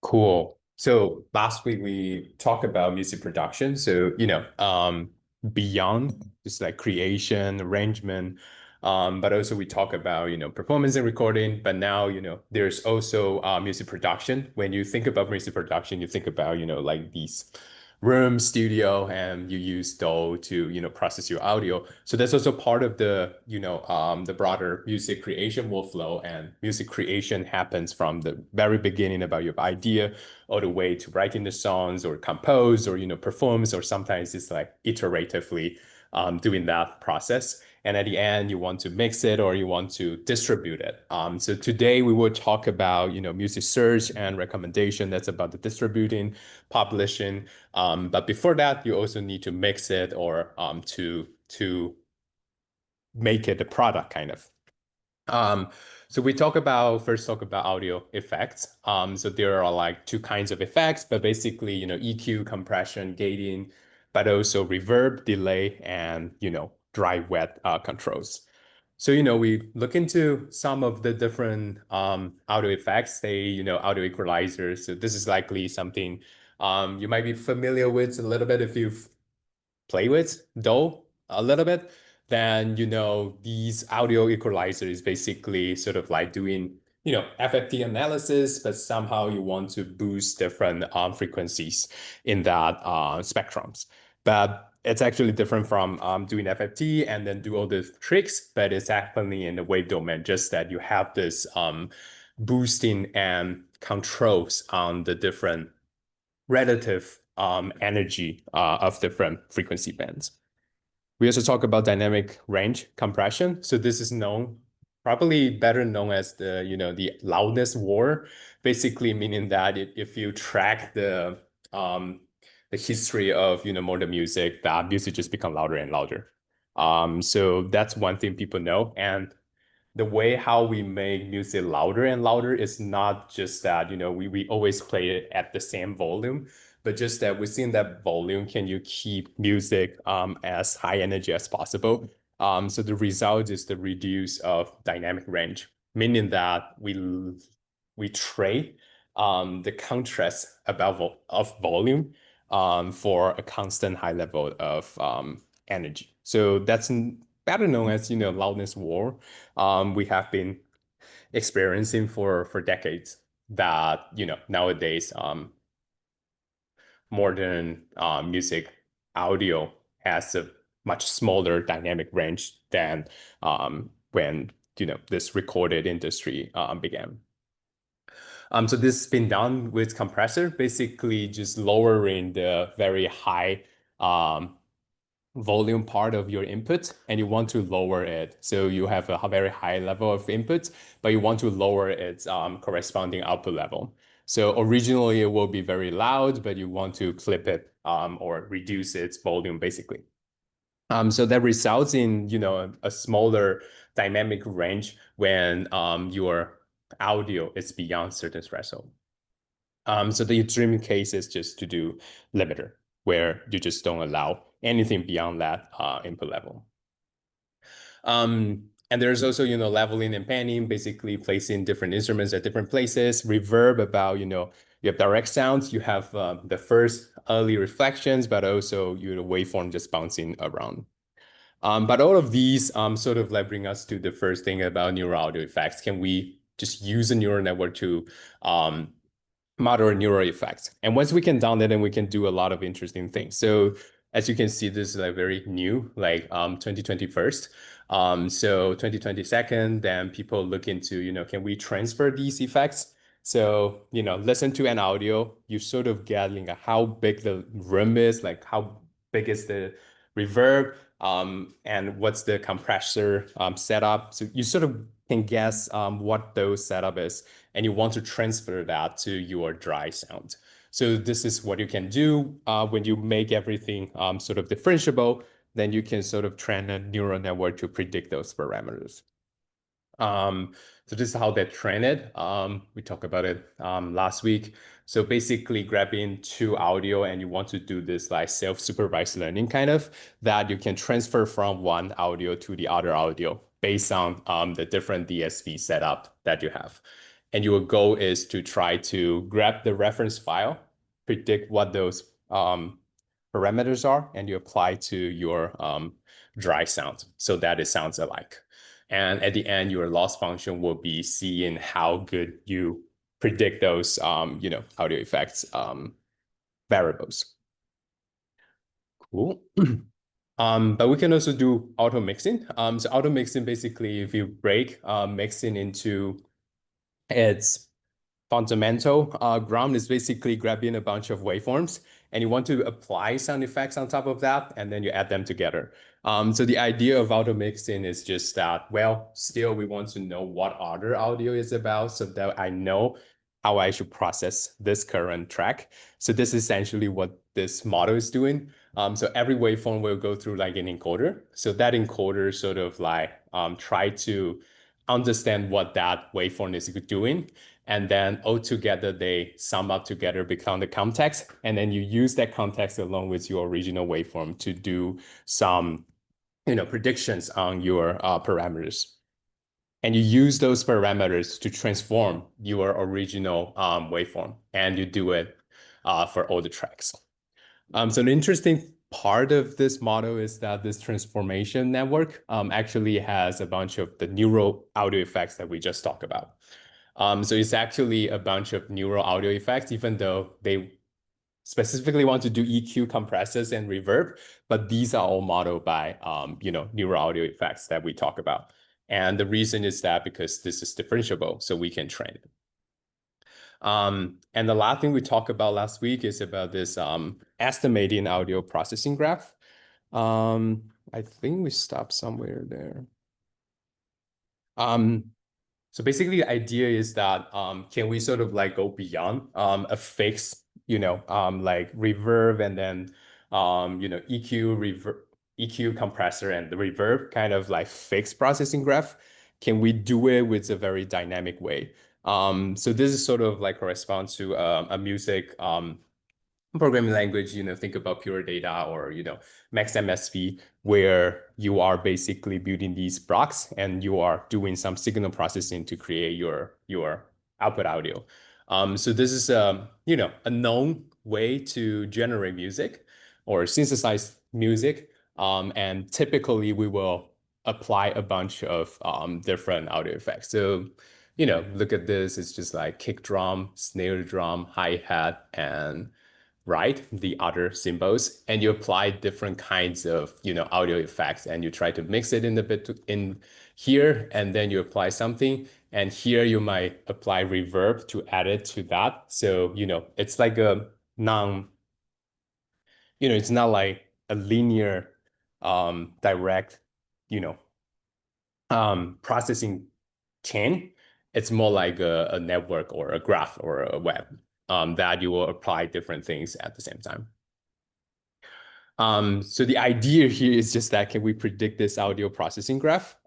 Cool. So last week we talked about music production. So, beyond just like creation, arrangement, but also we talk about, performance and recording. But now, there's also music production. When you think about music production, you think about, like these room, studio, and you use DAW to, process your audio. So that's also part of the broader music creation workflow. And music creation happens from the very beginning about your idea all the way to writing the songs or compose or, performs, or sometimes it's like iteratively doing that process. And at the end, you want to mix it or you want to distribute it. So today we will talk about, music search and recommendation. That's about the distributing, publishing. But before that, you also need to mix it or to make it a product kind of. Um, so we first talk about audio effects. So there are like two kinds of effects, but basically, EQ, compression, gating, but also reverb, delay, and, dry wet controls. So, we look into some of the different audio effects, say, audio equalizers. So this is likely something you might be familiar with a little bit if you've play with, though, a little bit, then these audio equalizer is basically sort of like doing FFT analysis, but somehow you want to boost different frequencies in that spectrums. But it's actually different from doing FFT and then do all the tricks, but it's actually in the wave domain, just that you have this boosting and controls on the different relative energy of different frequency bands. We also talk about dynamic range compression. So this is probably better known as the loudness war, basically meaning that if you track the history of, modern music, that music just become louder and louder. So that's one thing people know. And the way how we make music louder and louder is not just that, we always play it at the same volume, but just that within that volume, can you keep music as high energy as possible? So the result is the reduce of dynamic range, meaning that we trade the contrast of volume for a constant high level of energy. So that's better known as, loudness war. We have been experiencing for decades that, nowadays modern music audio has a much smaller dynamic range than when this recorded industry began. So this has been done with compressor, basically just lowering the very high volume part of your input, and you want to lower it. So you have a very high level of input, but you want to lower its corresponding output level. So originally it will be very loud, but you want to clip it or reduce its volume basically. So that results in, a smaller dynamic range when your audio is beyond certain threshold. So the extreme case is just to do limiter, where you just don't allow anything beyond that input level. And there's also, leveling and panning, basically placing different instruments at different places. Reverb about, you have direct sounds, you have the first early reflections, but also the waveform just bouncing around. But all of these sort of like bring us to the first thing about neural audio effects. Can we just use a neural network to model neural effects? And once we can down that, then we can do a lot of interesting things. So as you can see, this is like very new, like 2021st. So 2022, then people look into, can we transfer these effects? So, listen to an audio, you sort of get like how big the room is, like how big is the reverb, and what's the compressor setup. So you sort of can guess what those setup is, and you want to transfer that to your dry sound. So this is what you can do when you make everything sort of differentiable, then you can sort of train a neural network to predict those parameters. So this is how they train it. We talked about it last week. So basically grabbing two audio and you want to do this like self-supervised learning kind of that you can transfer from one audio to the other audio based on the different DSP setup that you have. And your goal is to try to grab the reference file, predict what those parameters are, and you apply to your dry sound so that it sounds alike. And at the end, your loss function will be seeing how good you predict those audio effects variables. Cool. But we can also do auto mixing. So auto mixing, basically, if you break mixing into its fundamental ground, is basically grabbing a bunch of waveforms and you want to apply sound effects on top of that, and then you add them together. So the idea of auto mixing is just that, well, still we want to know what other audio is about so that I know how I should process this current track. So this is essentially what this model is doing. So every waveform will go through like an encoder. So that encoder sort of like try to understand what that waveform is doing. And then all together, they sum up together, become the context. And then you use that context along with your original waveform to do some predictions on your parameters. And you use those parameters to transform your original waveform. And you do it for all the tracks. So the interesting part of this model is that this transformation network actually has a bunch of the neural audio effects that we just talked about. So it's actually a bunch of neural audio effects, even though they specifically want to do EQ, compressors, and reverb, but these are all modeled by neural audio effects that we talk about. And the reason is that because this is differentiable, so we can train it. And the last thing we talked about last week is about this estimating audio processing graph. I think we stopped somewhere there. So basically the idea is that can we sort of like go beyond a fixed, like reverb and then EQ compressor and the reverb kind of like fixed processing graph? Can we do it with a very dynamic way? So this is sort of like corresponds to a music programming language, think about Pure Data or, Max MSV, where you are basically building these blocks and you are doing some signal processing to create your output audio. So this is, a known way to generate music or synthesize music. And typically we will apply a bunch of different audio effects. So, look at this. It's just like kick drum, snare drum, hi-hat, and the other cymbals, and you apply different kinds of audio effects, and you try to mix it in the bit in here, and then you apply something, and here you might apply reverb to add it to that. So it's like a it's not like a linear direct processing chain. It's more like a network or a graph or a web that you will apply different things at the same time. So the idea here is just that can we predict this audio processing graph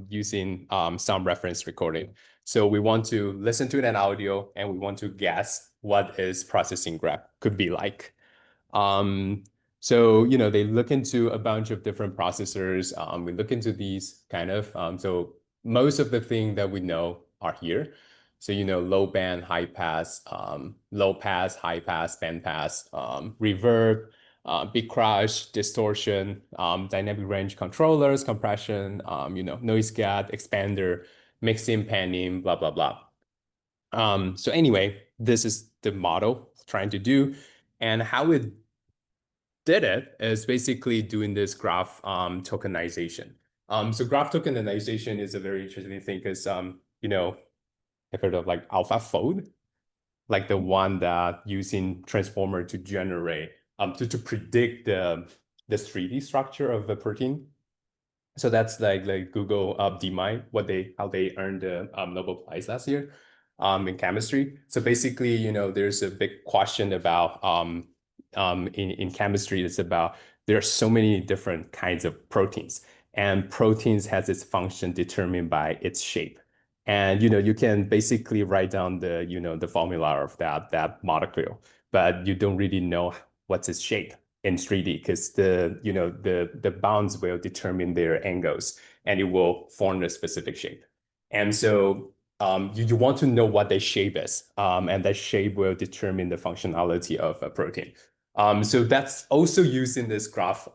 using some reference recording. So we want to listen to an audio and we want to guess what its processing graph could be like. So, they look into a bunch of different processors. We look into these kind of, so most of the things that we know are here. So, low band, high pass, low pass, high pass, band pass, reverb, big crush, distortion, dynamic range controllers, compression, noise gate, expander, mixing, panning, blah, blah, blah. So anyway, this is the model trying to do. And how it did it is basically doing this graph tokenization. So graph tokenization is a very interesting thing because, I've heard of like AlphaFold, like the one that using transformer to generate, to predict the 3D structure of the protein. So that's like Google DeepMind, how they earned the Nobel Prize last year in chemistry. So basically, there's a big question about in chemistry, it's about there are so many different kinds of proteins, and proteins has its function determined by its shape. And you can basically write down the formula of that molecule, but you don't really know what's its shape in 3D because the bounds will determine their angles and it will form a specific shape. And so you want to know what the shape is, and that shape will determine the functionality of a protein. So that's also used in this graph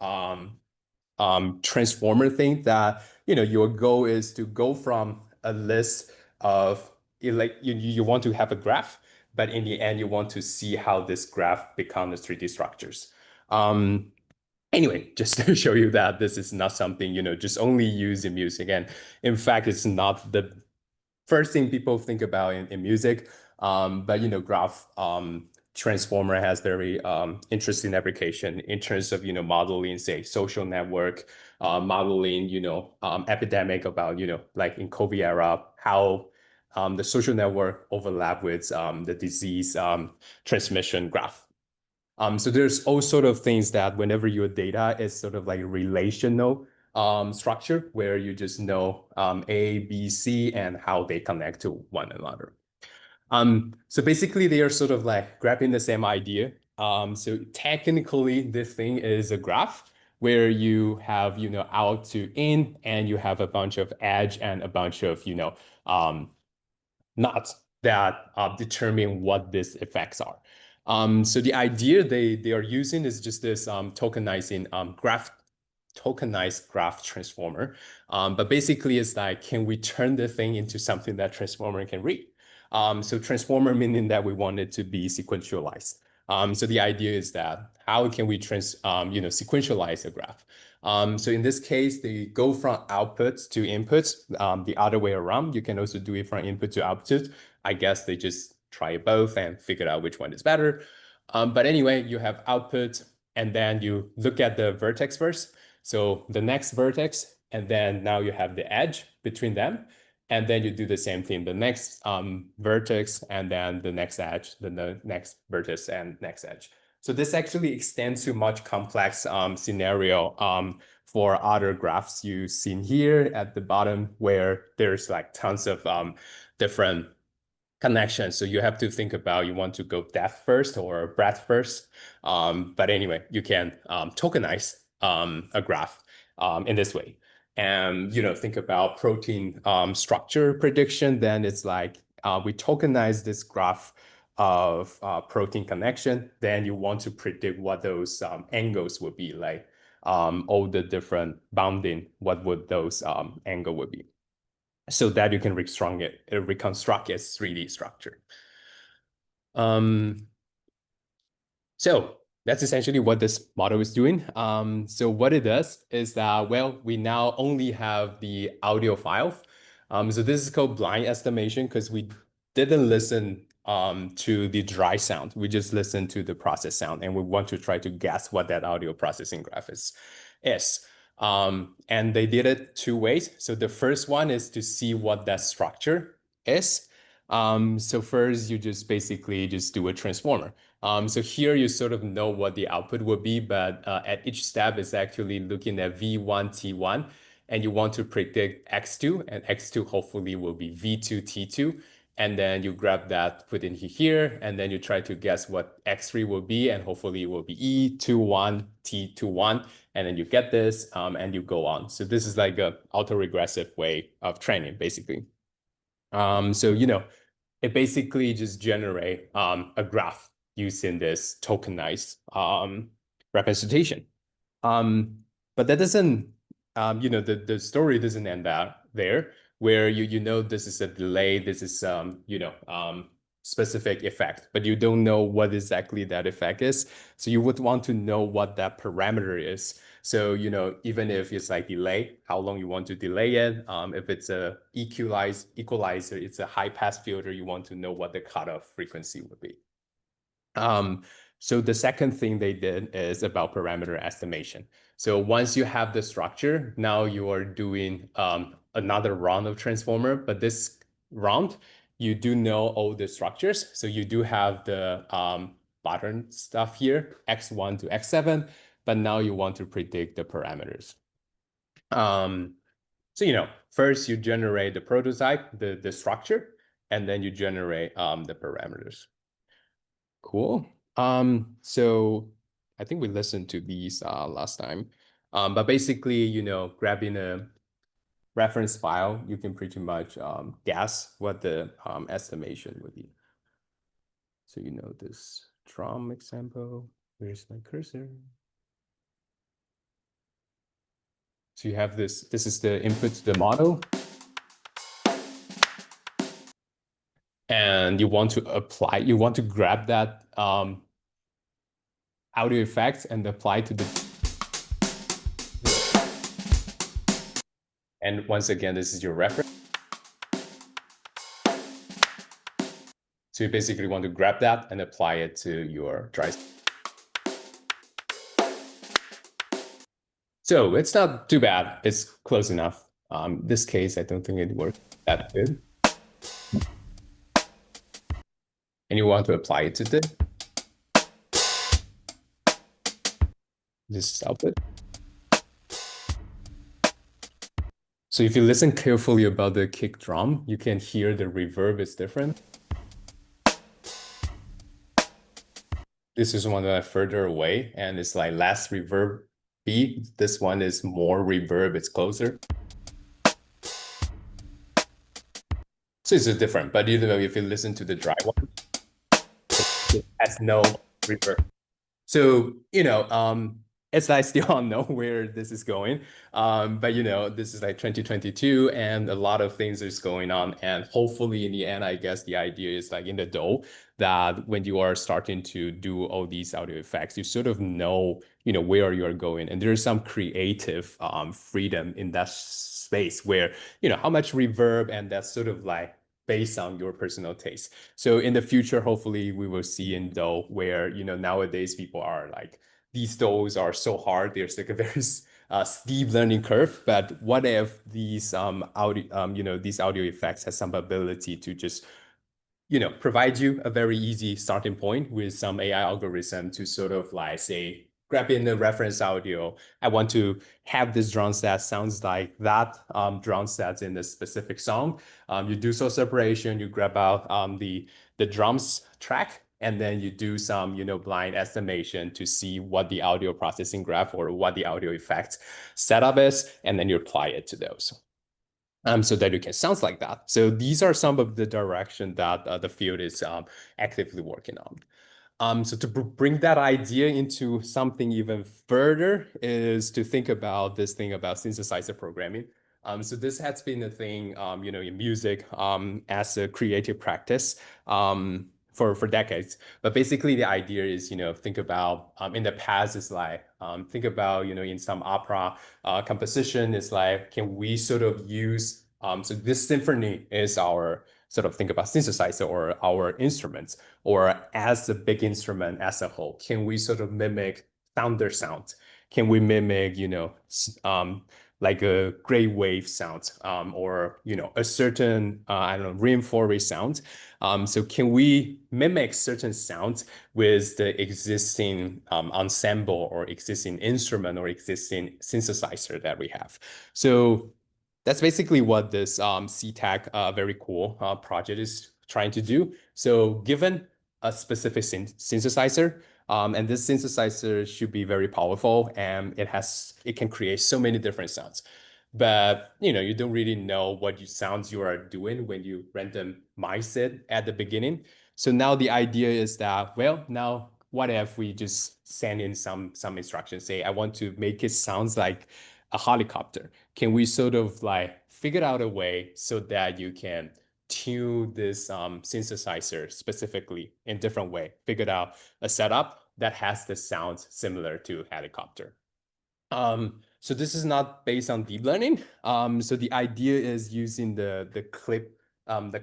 transformer thing that your goal is to go from a list of like you want to have a graph, but in the end you want to see how this graph becomes 3D structures. Um, Anyway, just to show you that this is not something, just only used in music. And in fact, it's not the first thing people think about in music. But graph transformer has very interesting application in terms of modeling, say, social network, modeling, epidemic about like in COVID era, how the social network overlap with the disease transmission graph. So there's all sort of things that whenever your data is sort of like relational structure where you just know A, B, C, and how they connect to one another. So basically they are sort of like grabbing the same idea. So technically this thing is a graph where you have, out to in, and you have a bunch of edge and a bunch of, not that determine what these effects are. So the idea they are using is just this tokenized graph transformer. But basically it's like, can we turn the thing into something that transformer can read? So transformer meaning that we want it to be sequentialized. So the idea is that how can we sequentialize a graph? So in this case, they go from outputs to inputs, the other way around. You can also do it from input to output. I guess they just try both and figure out which one is better. But anyway, you have output, and then you look at the vertex first. So the next vertex, and then now you have the edge between them. And then you do the same thing, the next vertex, and then the next edge, then the next vertex and next edge. So this actually extends to much complex scenario for other graphs you've seen here at the bottom, where there's like tons of different connections. So you have to think about, you want to go depth first or breadth first. But anyway, you can tokenize a graph in this way. And think about protein structure prediction. Then it's like we tokenize this graph of protein connection. Then you want to predict what those angles would be, like all the different bounding, what would those angle would be, so that you can reconstruct its 3D structure. Um, so that's essentially what this model is doing. So what it does is that, well, we now only have the audio file. So this is called blind estimation because we didn't listen to the dry sound. We just listened to the process sound, and we want to try to guess what that audio processing graph is. And they did it two ways. So the first one is to see what that structure is. So first you just basically just do a transformer. So here you sort of know what the output would be, but at each step is actually looking at V1, T1, and you want to predict X2, and X2 hopefully will be V2, T2. And then you grab that, put in here, and then you try to guess what X3 will be, and hopefully it will be E21, T21, and then you get this, and you go on. So this is like a autoregressive way of training, basically. So, it basically just generate a graph using this tokenized representation. But that doesn't, the story doesn't end there, where you know this is a delay, this is specific effect, but you don't know what exactly that effect is. So you would want to know what that parameter is. So, even if it's like delay, how long you want to delay it. If it's a equalizer, it's a high pass filter, you want to know what the cutoff frequency would be. So the second thing they did is about parameter estimation. So once you have the structure, now you are doing another round of transformer, but this round, you do know all the structures. So you do have the pattern stuff here, X1 to X7, but now you want to predict the parameters. So, first you generate the prototype, the structure, and then you generate the parameters. Cool. So I think we listened to these last time. But basically, grabbing a reference file, you can pretty much guess what the estimation would be. So you know this drum example. Where's my cursor? So you have this is the input to the model, and you want to grab that audio effects and apply to the, and once again, this is your reference. So you basically want to grab that and apply it to your dry. So it's not too bad. It's close enough. This case, I don't think it worked that good. And you want to apply it to this output. So if you listen carefully about the kick drum, you can hear the reverb is different. This is one that are further away and it's like less reverb B. This one is more reverb, it's closer. So it's different, but even though if you listen to the dry one, it has no reverb. So, it's I still don't know where this is going. But this is like 2022 and a lot of things is going on. And hopefully in the end, I guess the idea is like in the dough that when you are starting to do all these audio effects, you sort of know, where you're going. And there's some creative freedom in that space where, how much reverb and that's sort of like based on your personal taste. So in the future, hopefully we will see in dough where, nowadays people are like, these doughs are so hard. There's like a very steep learning curve. But what if these these audio effects has some ability to just provide you a very easy starting point with some AI algorithm to sort of like say, grab in the reference audio. I want to have this drum set sounds like that drum set in a specific song. You do some separation, you grab out the drums track, and then you do some, blind estimation to see what the audio processing graph or what the audio effect setup is, and then you apply it to those so that it can sounds like that. So these are some of the direction that the field is actively working on. So to bring that idea into something even further is to think about this thing about synthesizer programming. So this has been a thing, in music as a creative practice for decades. But basically, the idea is, think about in the past is like think about, in some opera composition is like, can we sort of use so this symphony is our sort of think about synthesizer or our instruments or as a big instrument as a whole, can we sort of mimic thunder sound? Can we mimic, like a great wave sound or, a certain, I don't know, rainforest sound? So can we mimic certain sounds with the existing ensemble or existing instrument or existing synthesizer that we have? So that's basically what this CTAC very cool project is trying to do. So given a specific synthesizer, and this synthesizer should be very powerful and it can create so many different sounds. But you don't really know what sounds you are doing when you randomize it at the beginning. So now the idea is that, well, now what if we just send in some instructions, say I want to make it sounds like a helicopter. Can we sort of like figure out a way so that you can tune this synthesizer specifically in different way, figured out a setup that has the sounds similar to helicopter. So this is not based on deep learning. So the idea is using the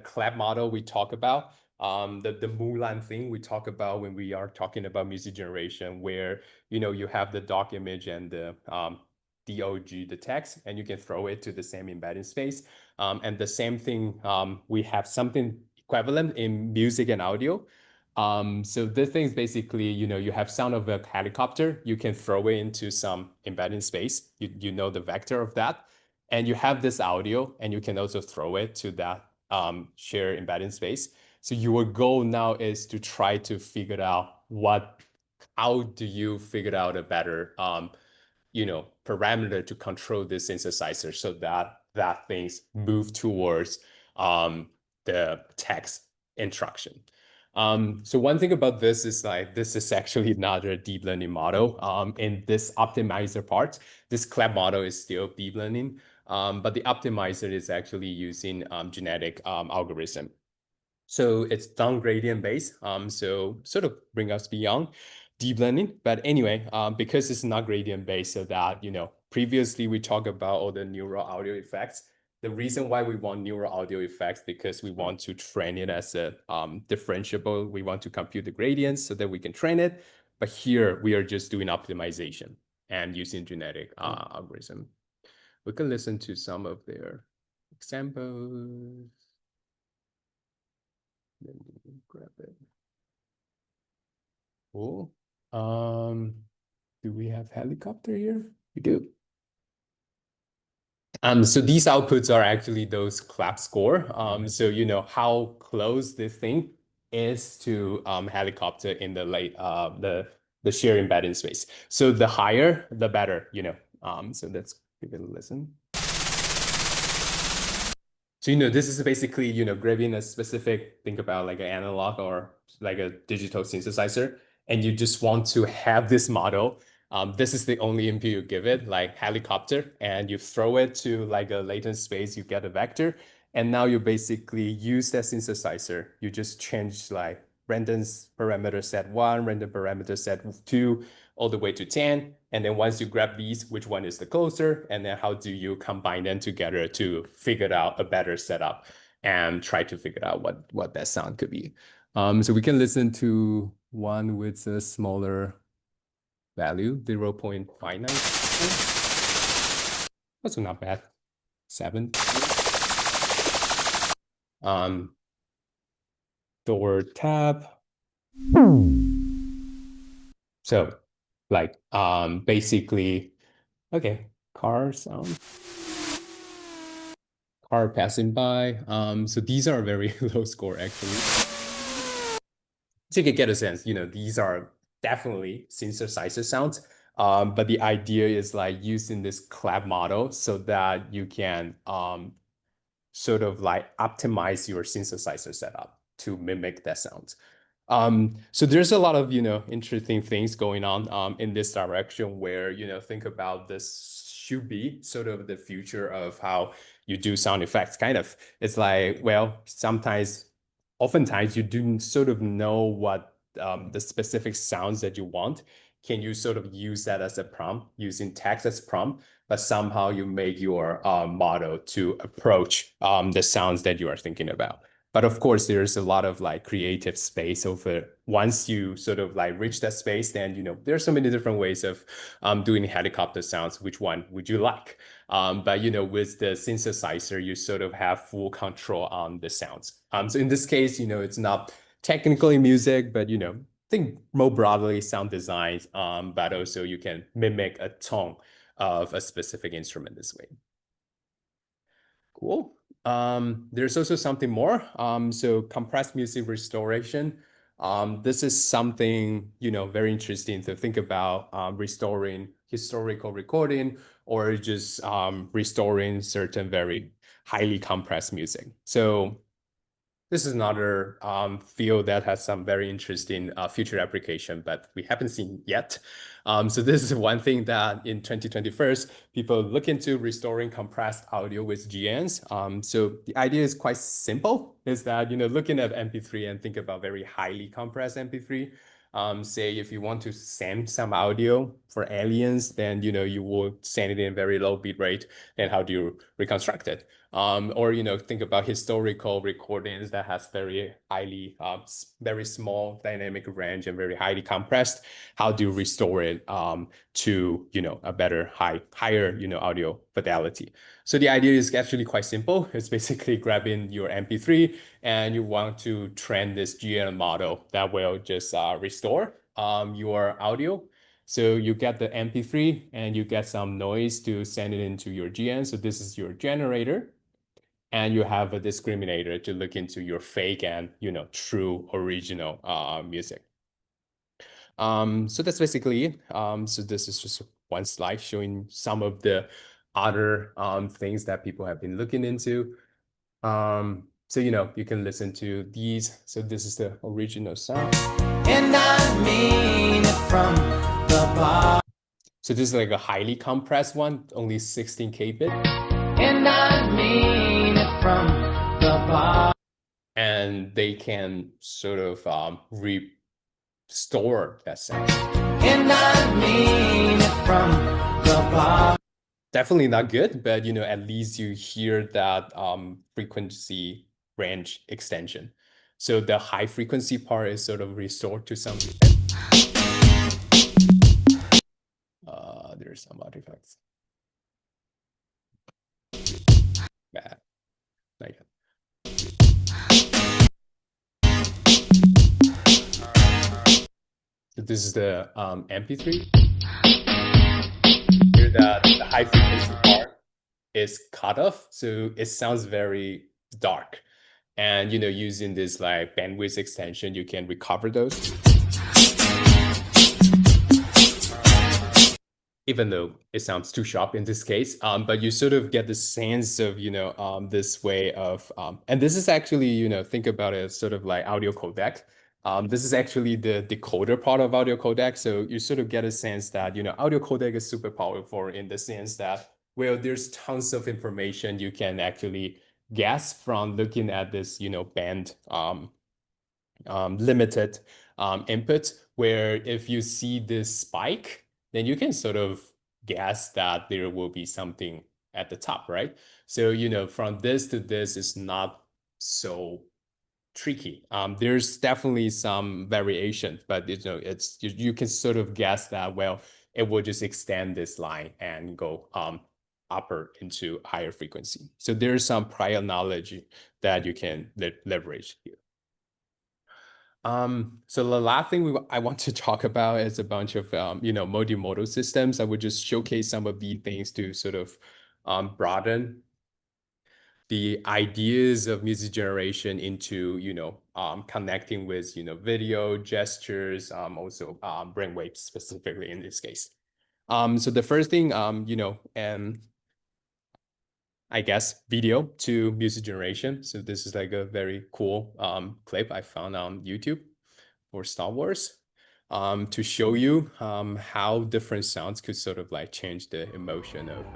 clap model we talk about, the Mulan thing we talk about when we are talking about music generation, where you have the doc image and the DOG, the text, and you can throw it to the same embedding space. And the same thing, we have something equivalent in music and audio. So the thing is basically, you have sound of a helicopter, you can throw it into some embedding space. You know the vector of that. And you have this audio, and you can also throw it to that shared embedding space. So your goal now is to try to figure out how do you figure out a better parameter to control this synthesizer so that that things move towards the text instruction. So one thing about this is like this is actually not a deep learning model. In this optimizer part, this clap model is still deep learning, but the optimizer is actually using genetic algorithm. So it's down gradient based. So sort of bring us beyond deep learning. But anyway, because it's not gradient based, so that, previously we talked about all the neural audio effects. The reason why we want neural audio effects because we want to train it as a differentiable. We want to compute the gradients so that we can train it. But here we are just doing optimization and using genetic algorithm. We can listen to some of their examples. Let me grab it. Cool. Do we have helicopter here? We do. So these outputs are actually those clap score. So you know how close this thing is to helicopter in the the shear embedding space. So the higher, the better, So let's give it a listen. So, this is basically, grabbing a specific, think about like an analog or like a digital synthesizer, and you just want to have this model. This is the only input you give it, like helicopter, and you throw it to like a latent space, you get a vector. And now you basically use that synthesizer. You just change like random parameter set 1, random parameter set 2, all the way to 10. And then once you grab these, which one is the closer? And then how do you combine them together to figure out a better setup and try to figure out what that sound could be. So we can listen to one with a smaller value, 0.59. Also not bad. 7. Door tab. So like basically, okay, car sound. Car passing by. So these are very low score actually. So you can get a sense, these are definitely synthesizer sounds. But the idea is like using this clap model so that you can sort of like optimize your synthesizer setup to mimic that sound. So there's a lot of, interesting things going on in this direction where, think about this should be sort of the future of how you do sound effects. Kind of, it's like, well, oftentimes you do sort of know what the specific sounds that you want. Can you sort of use that as a prompt, using text as prompt, but somehow you make your model to approach the sounds that you are thinking about. But of course, there's a lot of like creative space over once you sort of like reach that space, then, there's so many different ways of doing helicopter sounds. Which one would you like? But, with the synthesizer, you sort of have full control on the sounds. So in this case, it's not technically music, but, think more broadly sound designs, but also you can mimic a tone of a specific instrument this way. Cool. There's also something more. So compressed music restoration. This is something, very interesting to think about restoring historical recording or just restoring certain very highly compressed music. So this is another field that has some very interesting future application, but we haven't seen yet. So this is one thing that in 2021, people look into restoring compressed audio with GNs. So the idea is quite simple, is that, looking at MP3 and think about very highly compressed MP3. Say if you want to send some audio for aliens, then, you will send it in very low bit rate. And how do you reconstruct it? Or, think about historical recordings that has very highly, very small dynamic range and very highly compressed. How do you restore it to, a better higher, audio fidelity? So the idea is actually quite simple. It's basically grabbing your MP3 and you want to train this GNN model that will just restore your audio. So you get the MP3 and you get some noise to send it into your GN. So this is your generator. And you have a discriminator to look into your fake and, true original music. So that's basically it. So this is just one slide showing some of the other things that people have been looking into. So you can listen to these. So this is the original sound. And I mean it from the bar. So this is like a highly compressed one, only 16K bit. And I mean it from the bar. And they can sort of restore that sound. And I mean it from the bar. Definitely not good, but at least you hear that frequency range extension. So the high frequency part is sort of restored to some extent. There's some artifacts. Bad. Not yet. So this is the MP3. Here the high frequency part is cut off, so it sounds very dark. And using this like bandwidth extension, you can recover those. Even though it sounds too sharp in this case, but you sort of get the sense of, this way of, and this is actually, think about it as sort of like audio codec. This is actually the decoder part of audio codec. So you sort of get a sense that, audio codec is super powerful in the sense that, well, there's tons of information you can actually guess from looking at this, band limited input, where if you see this spike, then you can sort of guess that there will be something at the top, right? So, from this to this is not so tricky. There's definitely some variation, but it's you can sort of guess that, well, it will just extend this line and go upper into higher frequency. So there's some prior knowledge that you can leverage here. So the last thing I want to talk about is a bunch of multimodal systems. I would just showcase some of the things to sort of broaden the ideas of music generation into connecting with video, gestures, also brainwaves specifically in this case. So the first thing and I guess video to music generation. So this is like a very cool clip I found on YouTube for Star Wars to show you how different sounds could sort of like change the emotion of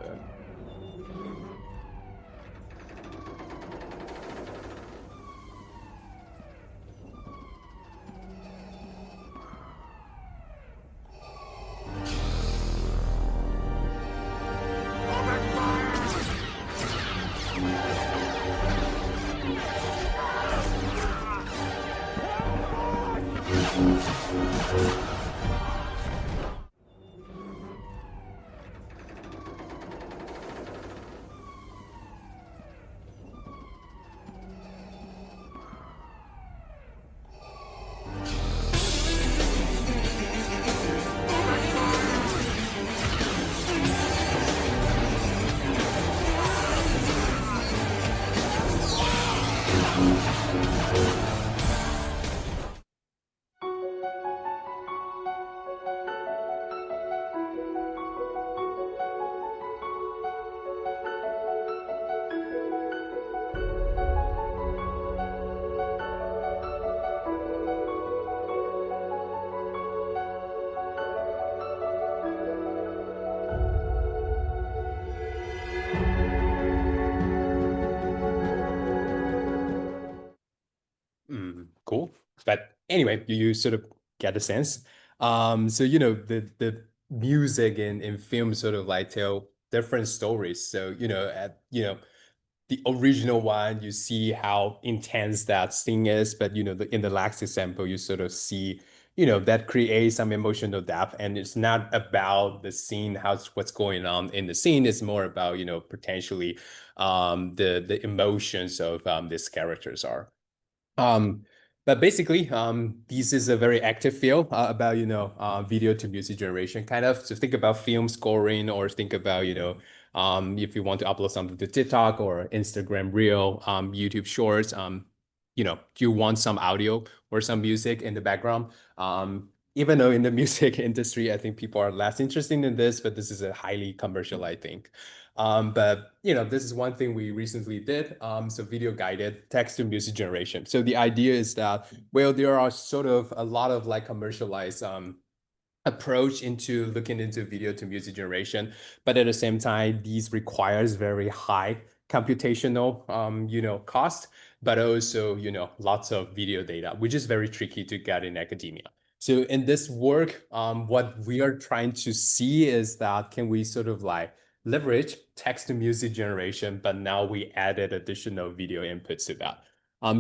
cool. But anyway, you sort of get a sense. So the music in film sort of like tell different stories. So at the original one, you see how intense that scene is, but in the last example, you sort of see that creates some emotional depth, and it's not about the scene, what's going on in the scene. It's more about potentially the emotions of these characters are. Um, but basically, this is a very active field about, video to music generation kind of. So think about film scoring, or think about, if you want to upload something to TikTok or Instagram Reel, YouTube Shorts, you want some audio or some music in the background. even though in the music industry, I think people are less interested in this, but this is a highly commercial, I think. But this is one thing we recently did. So video guided text to music generation. So the idea is that, well, there are sort of a lot of like commercialized approach into looking into video to music generation, but at the same time, these requires very high computational cost, but also lots of video data, which is very tricky to get in academia. So in this work, what we are trying to see is that can we sort of like leverage text to music generation, but now we added additional video inputs to that.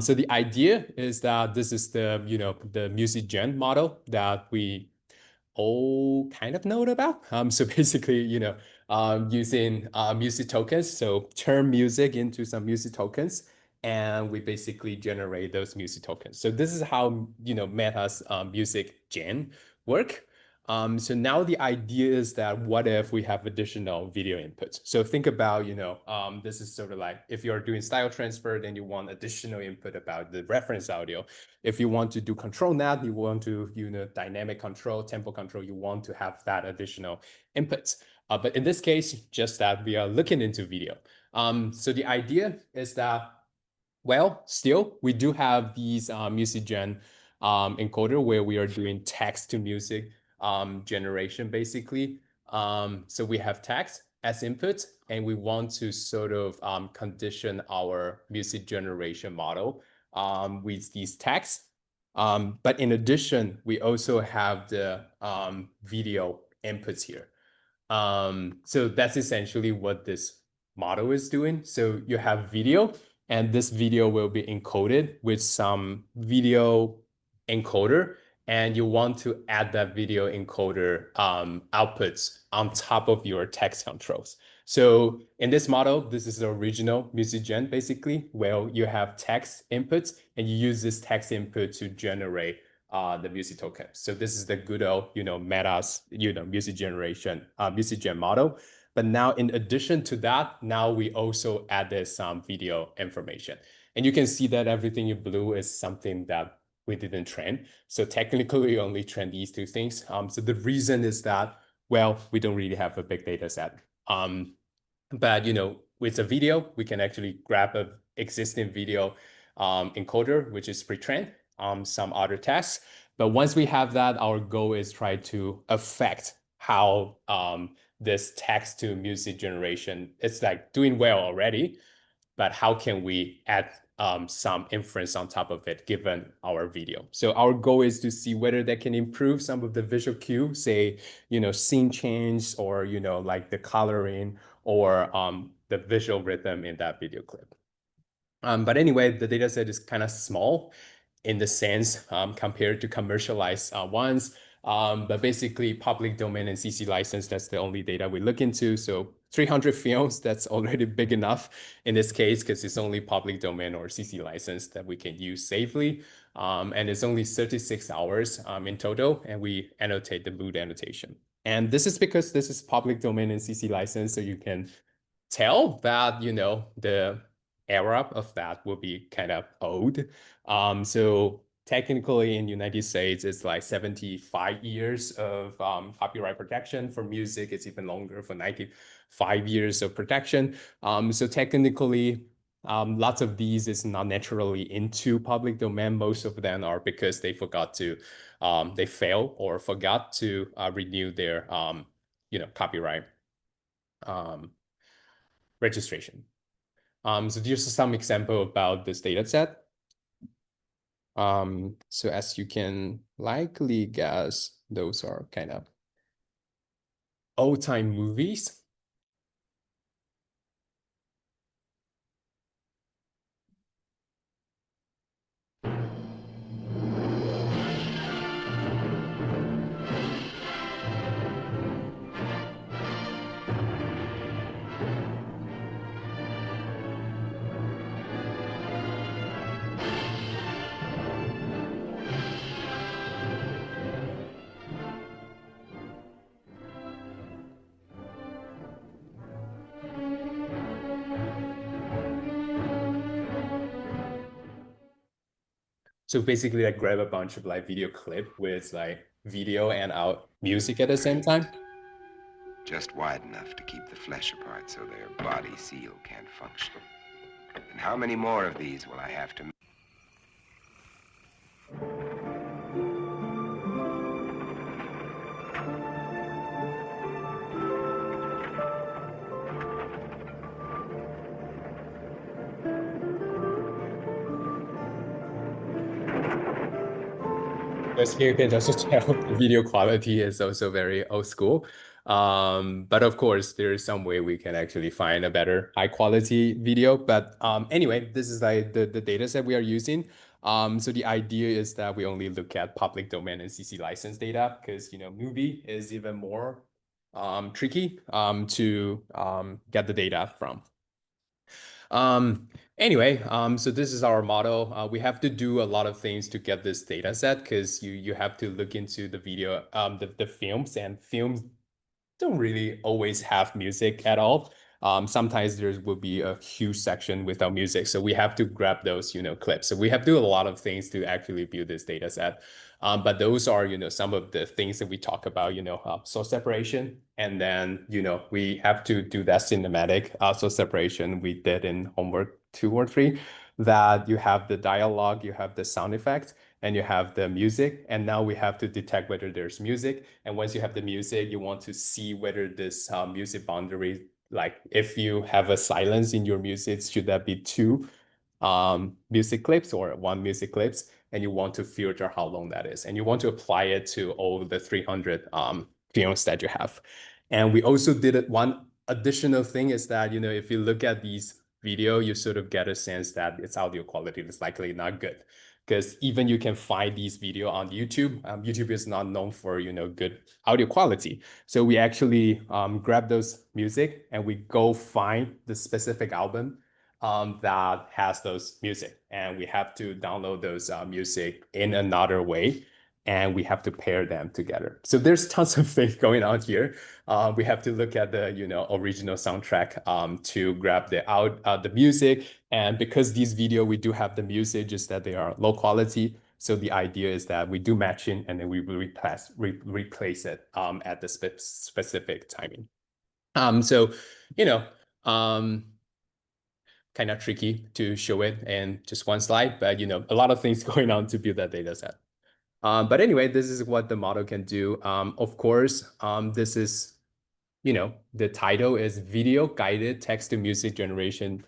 So the idea is that this is the music gen model that we all kind of know about. So basically, using music tokens, so turn music into some music tokens, and we basically generate those music tokens. So this is how Meta's music gen work. So now the idea is that what if we have additional video inputs? So think about, this is sort of like if you're doing style transfer, then you want additional input about the reference audio. If you want to do control net, you want to, dynamic control, tempo control, you want to have that additional inputs. But in this case, just that we are looking into video. So the idea is that, well, still, we do have these music gen encoder where we are doing text to music generation, basically. So we have text as input, and we want to sort of condition our music generation model with these texts. But in addition, we also have the video inputs here. So that's essentially what this model is doing. So you have video, and this video will be encoded with some video encoder, and you want to add that video encoder outputs on top of your text controls. So in this model, this is the original music gen, basically, where you have text inputs, and you use this text input to generate the music token. So this is the good old, Meta's, music generation, music gen model. But now in addition to that, now we also added some video information. And you can see that everything in blue is something that we didn't train. So technically we only train these two things. So the reason is that, well, we don't really have a big data set. But with a video, we can actually grab a existing video encoder, which is pre-trained, some other tests. But once we have that, our goal is try to affect how this text to music generation, it's like doing well already, but how can we add some inference on top of it given our video? So our goal is to see whether that can improve some of the visual cue, say, scene change or, like the coloring or the visual rhythm in that video clip. But anyway, the data set is kind of small in the sense compared to commercialized ones. But basically public domain and CC license, that's the only data we look into. So 300 films, that's already big enough in this case, because it's only public domain or CC license that we can use safely. And it's only 36 hours in total, and we annotate the boot annotation. And this is because this is public domain and CC license, so you can tell that, the era of that will be kind of old. So technically in United States, it's like 75 years of copyright protection. For music, it's even longer, for 95 years of protection. So technically, lots of these is not naturally into public domain. Most of them are because they forgot to, they fail or forgot to renew their, copyright registration. So here's some example about this data set. So as you can likely guess, those are kind of old-time movies. So basically, I grab a bunch of like video clip with like video and out music at the same time. Just wide enough to keep the flesh apart so their body seal can't function. And how many more of these will I have to make? Because here you can also tell the video quality is also very old school. But of course, there is some way we can actually find a better high quality video. But anyway, this is like the data set we are using. So the idea is that we only look at public domain and CC license data because movie is even more tricky to get the data from. Anyway, so this is our model. We have to do a lot of things to get this data set because you have to look into the video, the films, and films don't really always have music at all. Sometimes there will be a huge section without music. So we have to grab those, clips. So we have to do a lot of things to actually build this data set. But those are, some of the things that we talk about, source separation. And then, we have to do that cinematic source separation we did in homework 2 or 3, that you have the dialogue, you have the sound effects, and you have the music. And now we have to detect whether there's music. And once you have the music, you want to see whether this music boundary, like if you have a silence in your music, should that be 2 music clips or 1 music clips? And you want to filter how long that is. And you want to apply it to all the 300 films that you have. And we also did it. One additional thing is that, if you look at these video, you sort of get a sense that its audio quality is likely not good. Because even you can find these video on YouTube. YouTube is not known for, good audio quality. So we actually grab those music and we go find the specific album that has those music. And we have to download those music in another way. And we have to pair them together. So there's tons of things going on here. We have to look at the original soundtrack to grab the music. And because these video we do have the music, just that they are low quality. So the idea is that we do matching and then we will replace it at the specific timing. So kind of tricky to show it in just one slide, but a lot of things going on to build that data set. But anyway, this is what the model can do. Of course, this is, the title is Video Guided Text to Music Generation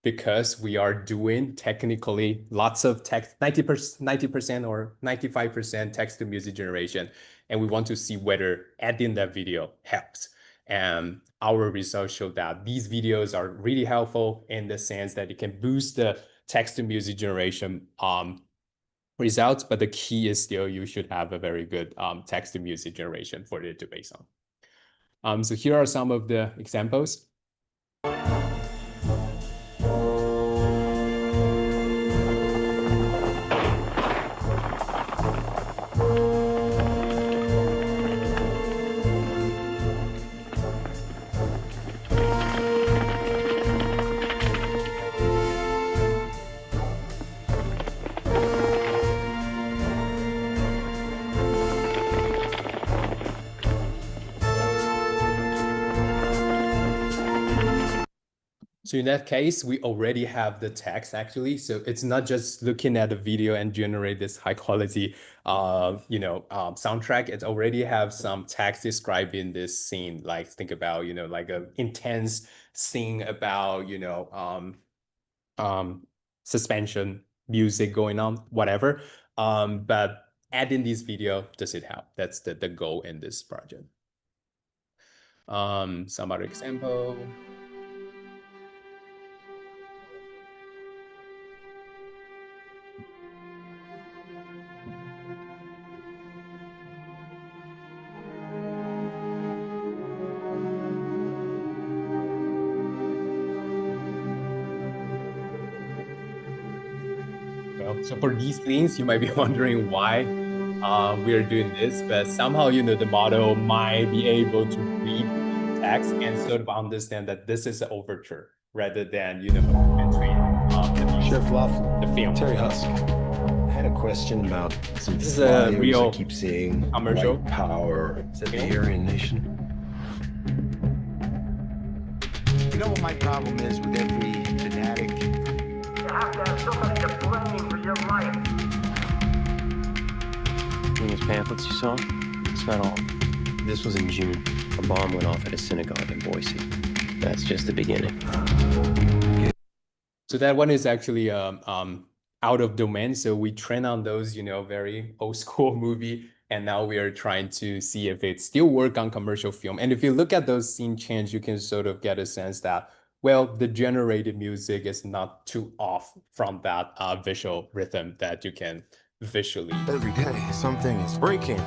because we are doing technically lots of text, 90% or 95% text to music generation. And we want to see whether adding that video helps. And our results show that these videos are really helpful in the sense that it can boost the text to music generation results, but the key is still you should have a very good text to music generation for it to base on. So here are some of the examples. So in that case, we already have the text actually. So it's not just looking at the video and generate this high quality, soundtrack. It already have some text describing this scene. Like think about, like a intense scene about, suspension music going on, whatever. But adding this video, does it help? That's the goal in this project. Some other example. So for these things, you might be wondering why we are doing this, but somehow, the model might be able to read text and sort of understand that this is an overture rather than, entering Chef Lawson, the film. Terry Husk. had a question about some This is a flyers I real keep seeing. commercial. White power. Is that the Film. Aryan Nation? You know what my problem is with every fanatic? You have to have somebody to blame for your life. Those pamphlets you saw? It's not all. This was in June. A bomb went off at a synagogue in Boise. That's just the beginning. So that one is actually out of domain. So we train on those, very old school movie. And now we are trying to see if it still work on commercial film. And if you look at those scene change, you can sort of get a sense that, well, the generated music is not too off from that visual rhythm that you can visually. Every day, something is breaking.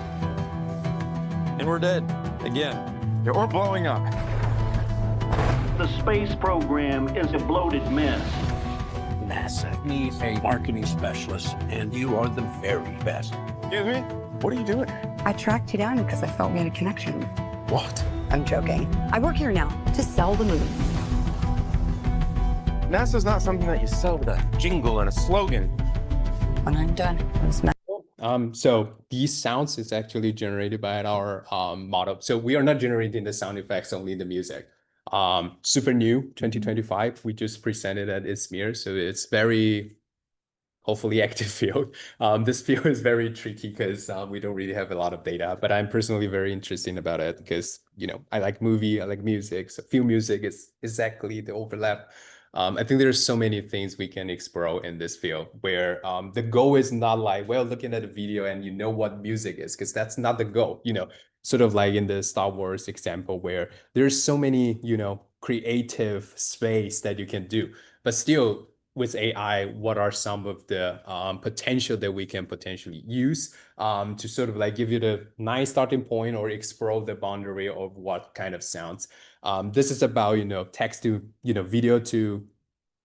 And we're dead. Again. Yeah, or blowing up. The space program is a bloated mess. NASA needs a marketing specialist, and you are the very best. Excuse me? What are you doing? I tracked you down because I felt we had a connection. What? I'm joking. I work here now to sell the moon. NASA's not something that you sell with a jingle and a slogan. When I'm done, it's So these sounds is actually generated by our model. So we are not generating the sound effects, only the music. Super new, 2025. We just presented at ISMIR, so it's very hopefully active field. This field is very tricky because we don't really have a lot of data, but I'm personally very interested about it because, I like movie, I like music. So film music is exactly the overlap. I think there's so many things we can explore in this field where the goal is not like, well, looking at a video and you know what music is, because that's not the goal, sort of like in the Star Wars example where there's so many, creative space that you can do, but still with AI, what are some of the potential that we can potentially use to sort of like give you the nice starting point or explore the boundary of what kind of sounds. This is about, text to,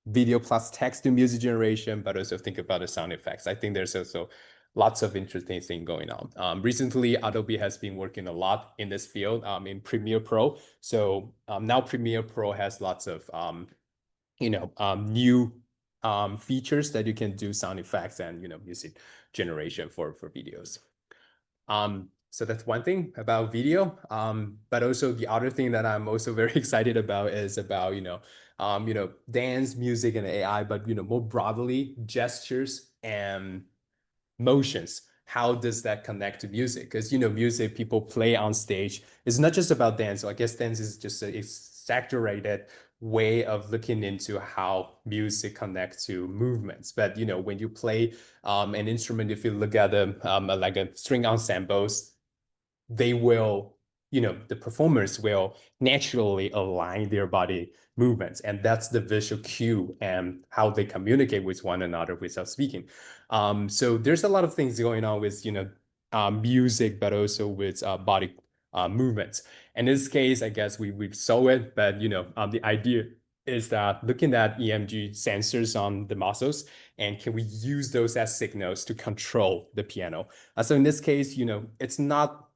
video plus text to music generation, but also think about the sound effects. I think there's also lots of interesting things going on. Recently, Adobe has been working a lot in this field in Premiere Pro. So now Premiere Pro has lots of, new features that you can do sound effects and, music generation for videos. So that's one thing about video. But also the other thing that I'm also very excited about is about, dance, music, and AI, but, more broadly, gestures and motions. How does that connect to music? Because, music people play on stage. It's not just about dance. So I guess dance is just a exaggerated way of looking into how music connects to movements. But, when you play an instrument, if you look at like a string ensembles, they will, the performers will naturally align their body movements. And that's the visual cue and how they communicate with one another without speaking. So there's a lot of things going on with, music, but also with body movements. In this case, I guess we saw it, but, the idea is that looking at EMG sensors on the muscles, and can we use those as signals to control the piano? So in this case, it's not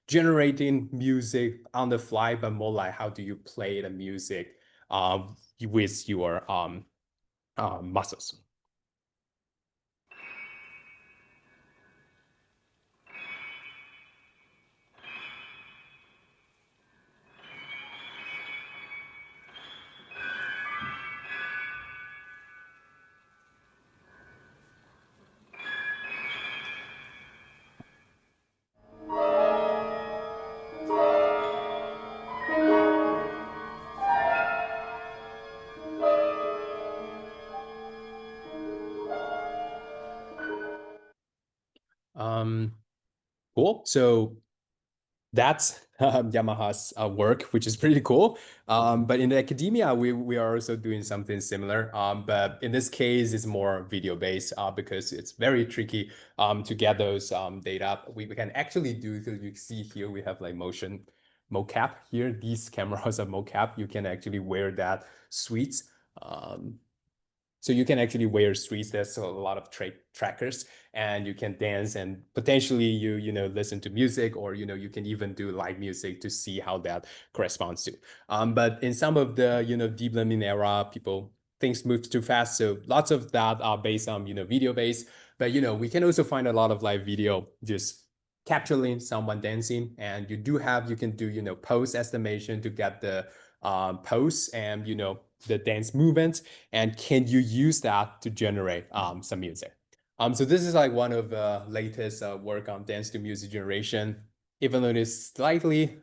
generating music on the fly, but more like how do you play the music with your muscles. Cool. So that's Yamaha's work, which is pretty cool. But in academia, we are also doing something similar. But in this case, it's more video based because it's very tricky to get those data. We can actually do, because you see here, we have like motion mocap here. These cameras are mocap. You can actually wear that suites. So you can actually wear suites. There's a lot of trackers, and you can dance, and potentially you listen to music, or you can even do live music to see how that corresponds to. But in some of the deep learning era, things move too fast, so lots of that are based on video based. But we can also find a lot of like video just capturing someone dancing, and you can do pose estimation to get the pose and the dance movements, and can you use that to generate some music. So this is like one of the latest work on dance to music generation, even though it is slightly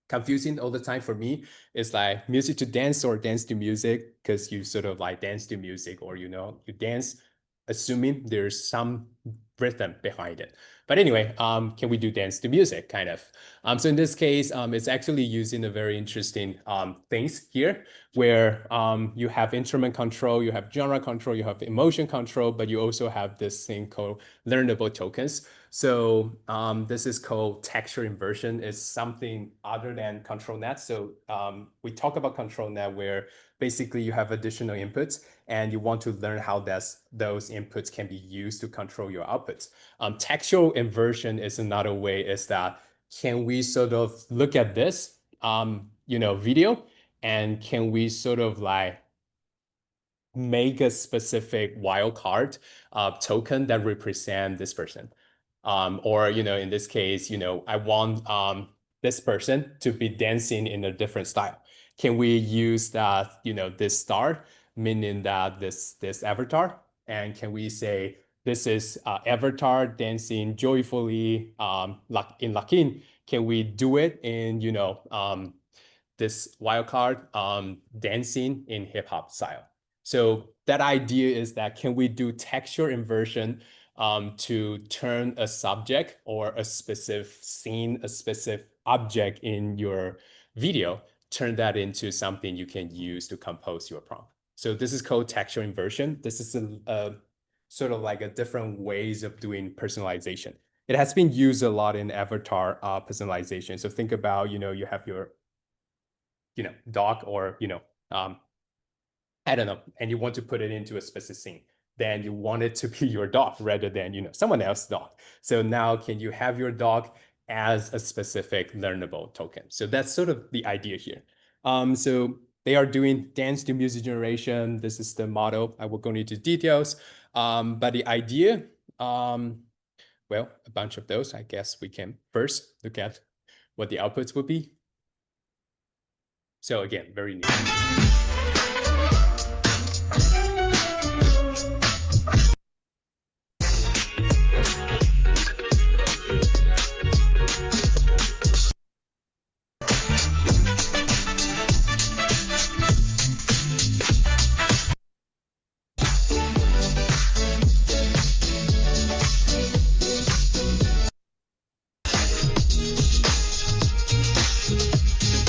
confusing all the time for me. It's like music to dance or dance to music, because you sort of like dance to music, or you dance assuming there's some rhythm behind it. But anyway, can we do dance to music kind of? So in this case, it's actually using a very interesting things here, where you have instrument control, you have genre control, you have emotion control, but you also have this thing called learnable tokens. So this is called texture inversion. It's something other than control net. So we talk about control net, where basically you have additional inputs and you want to learn how those inputs can be used to control your outputs. Textual inversion is another way, is that can we sort of look at this video, and can we sort of like make a specific wildcard token that represent this person. Or, in this case, I want this person to be dancing in a different style. Can we use that, this star, meaning that this avatar, and can we say this is avatar dancing joyfully in Lakin? Can we do it in, this wildcard dancing in hip hop style? So that idea is that can we do texture inversion to turn a subject or a specific scene, a specific object in your video, turn that into something you can use to compose your prompt. So this is called texture inversion. This is a sort of like a different ways of doing personalization. It has been used a lot in avatar personalization. So think about, you have your, dog, or, I don't know, and you want to put it into a specific scene, then you want it to be your dog rather than, someone else's dog. So now can you have your dog as a specific learnable token? So that's sort of the idea here. So they are doing dance to music generation. This is the model. I will go into details. But the idea, well, a bunch of those, I guess we can first look at what the outputs would be. So again, very new.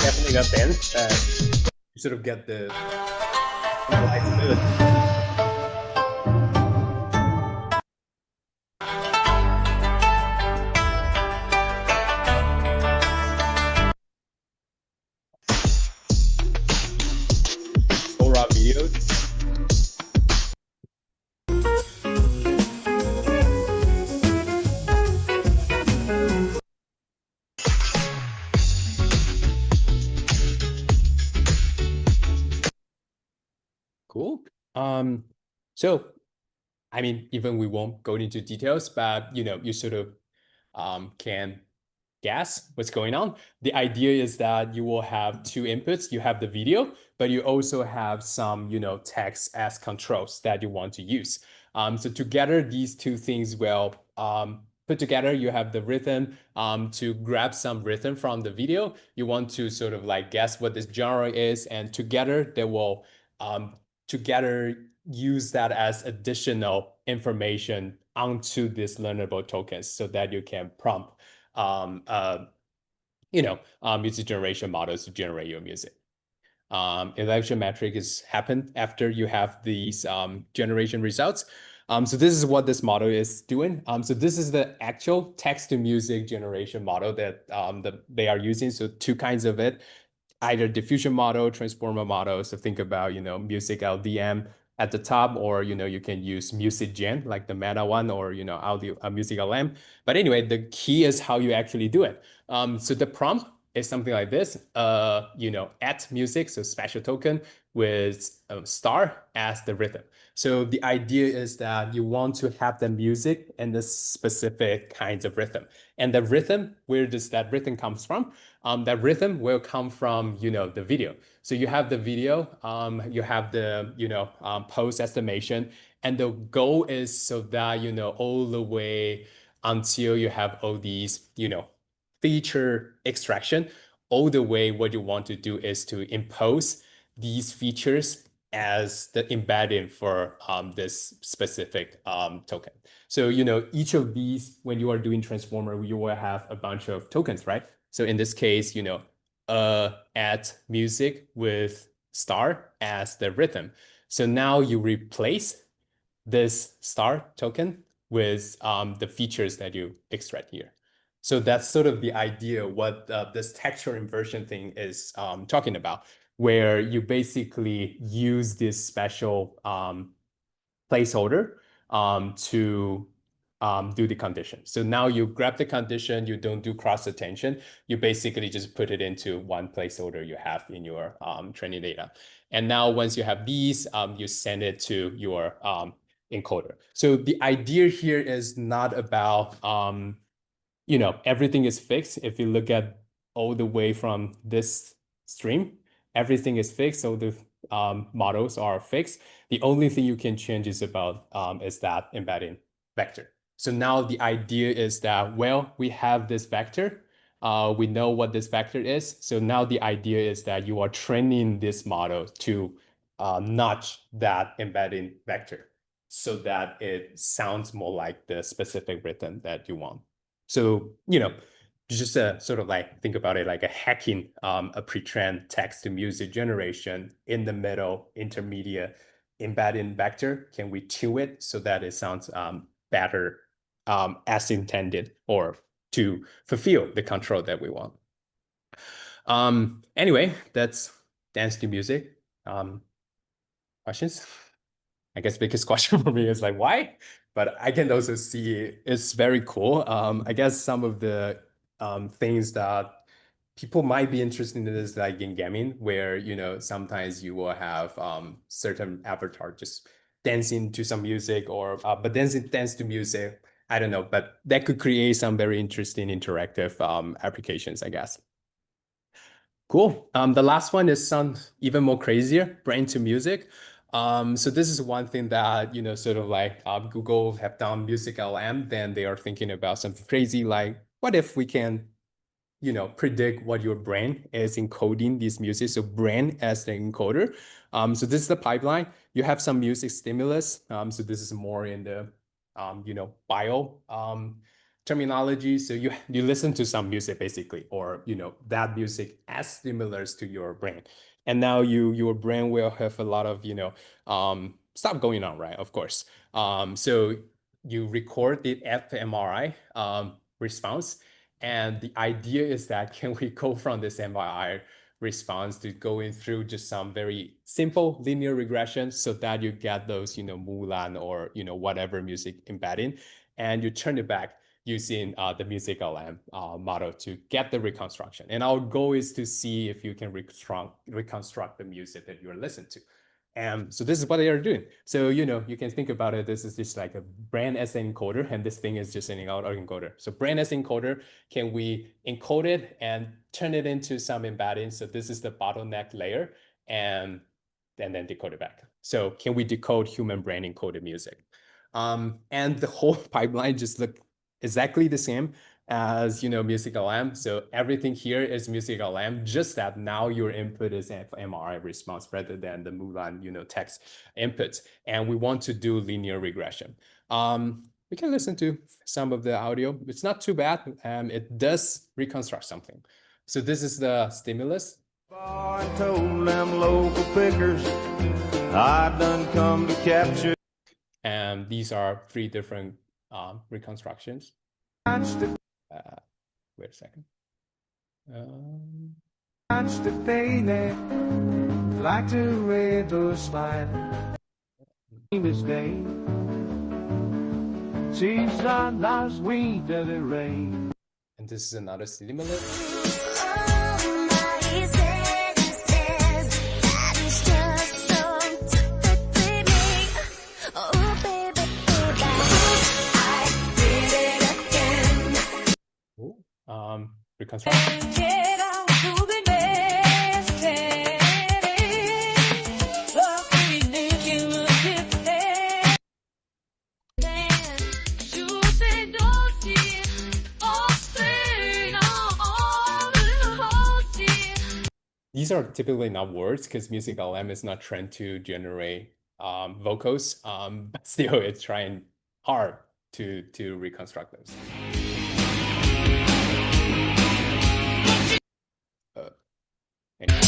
Definitely got then. You sort of get the raw videos. Cool. So I mean, even we won't go into details, but you sort of can guess what's going on. The idea is that you will have two inputs. You have the video, but you also have some, text as controls that you want to use. So together, these two things will put together. You have the rhythm to grab some rhythm from the video. You want to sort of like guess what this genre is, and together they will together use that as additional information onto this learnable tokens, so that you can prompt music generation models to generate your music. Evaluation metric is happened after you have these generation results. So this is what this model is doing. So this is the actual text to music generation model that they are using. So two kinds of it, either diffusion model, transformer model. So think about, music LDM at the top, or, you can use music gen, like the meta one, or, audio music LM. But anyway, the key is how you actually do it. So the prompt is something like this, at music, so special token with star as the rhythm. So the idea is that you want to have the music and the specific kinds of rhythm. And the rhythm, where does that rhythm comes from? That rhythm will come from, the video. So you have the video, you have the, post estimation, and the goal is so that, all the way until you have all these, feature extraction, all the way what you want to do is to impose these features as the embedding for this specific token. So, each of these, when you are doing transformer, you will have a bunch of tokens, right? So in this case, add music with star as the rhythm. So now you replace this star token with the features that you extract here. So that's sort of the idea what this texture inversion thing is talking about, where you basically use this special placeholder to do the condition. So now you grab the condition, you don't do cross attention, you basically just put it into one placeholder you have in your training data. And now once you have these, you send it to your encoder. So the idea here is not about, everything is fixed. If you look at all the way from this stream, everything is fixed. So the models are fixed. The only thing you can change is that embedding vector. So now the idea is that, well, we have this vector. We know what this vector is. So now the idea is that you are training this model to notch that embedding vector so that it sounds more like the specific rhythm that you want. So, just sort of like think about it like a hacking a pre-trained text to music generation in the middle, intermediate embedding vector. Can we tune it so that it sounds better as intended or to fulfill the control that we want? Anyway, that's dance to music. Questions? I guess biggest question for me is like, why? But I can also see it's very cool. I guess some of the things that people might be interested in is like in gaming, where, sometimes you will have certain avatar just dancing to some music or, but dance to music, I don't know, but that could create some very interesting interactive applications, I guess. Cool. The last one is some even more crazier, brain to music. So this is one thing that, sort of like Google have done music LM, then they are thinking about something crazy like, what if we can, predict what your brain is encoding these music. So brain as the encoder. So this is the pipeline. You have some music stimulus. So this is more in the, bio terminology. So you listen to some music basically, or that music as stimulus to your brain, and now your brain will have a lot of stuff going on, right? Of course. So you record the fMRI response, and the idea is that can we go from this MRI response to going through just some very simple linear regression so that you get those Mulan or whatever music embedding, and you turn it back using the music LM model to get the reconstruction. And our goal is to see if you can reconstruct the music that you're listening to. And so this is what they are doing. So, you can think about it. This is just like a brain as an encoder, and this thing is just an encoder. So brain as encoder, can we encode it and turn it into some embedding? So this is the bottleneck layer, and then decode it back. So can we decode human brain encoded music? And the whole pipeline just look exactly the same as music LM. So everything here is music LM, just that now your input is MRI response rather than the Mulan text inputs. And we want to do linear regression. We can listen to some of the audio. It's not too bad. It does reconstruct something. So this is the stimulus. I told them local pickers I done come to capture. And these are 3 different reconstructions. Wait a second. Like to read those smiling. This day, seems last week that it rained. And this is another stimulus. Ooh, reconstruct. These are typically not words because music LM is not trained to generate vocals, but still it's trying hard to reconstruct those. Anyway.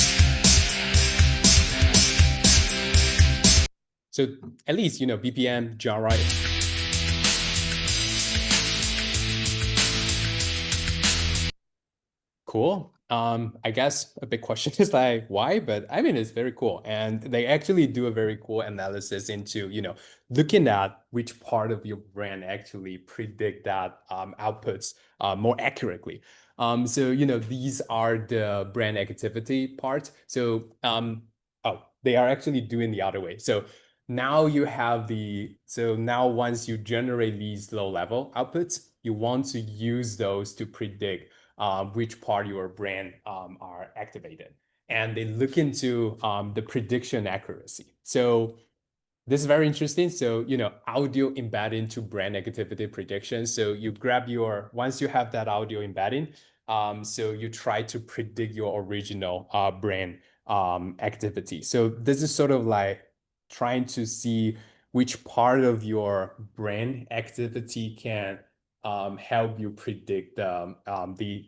So at least, BPM, genre. Cool. I guess a big question is like why, but I mean it's very cool. And they actually do a very cool analysis into, looking at which part of your brand actually predict that outputs more accurately. So these are the brand activity part. So they are actually doing the other way. So now you have so now once you generate these low level outputs, you want to use those to predict which part of your brand are activated. And they look into the prediction accuracy. So this is very interesting. So, audio embedded into brand activity prediction. So you grab once you have that audio embedding, so you try to predict your original brand activity. So this is sort of like trying to see which part of your brand activity can help you predict the